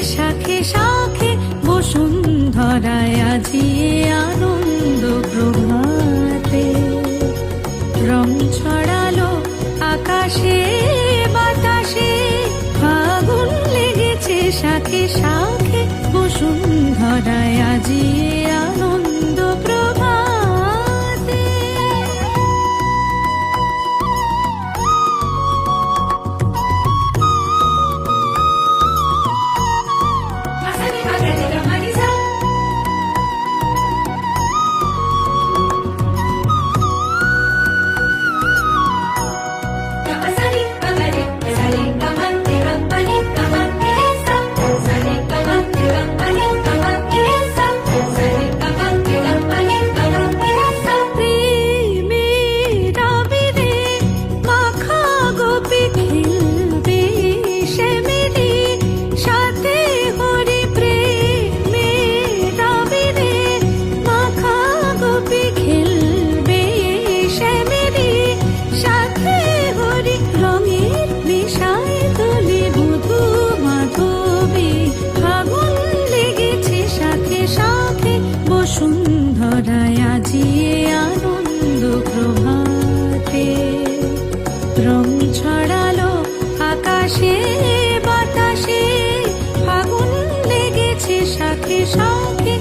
শাখে শাখে বসুন্ধরায় আজিয়ে আনন্দ প্রভাতে। রং ছড়ালো আকাশে বাতাসে, ফাগুন লেগেছে শাখে শাখে বসুন্ধরায় আজিয়ে আনন্দ প্রভাতে। বসুন্ধরায় আজিয়ে আনন্দ প্রভাতে। রং ছড়ালো আকাশে বাতাসে, ফাগুন লেগেছে শাখে শাখে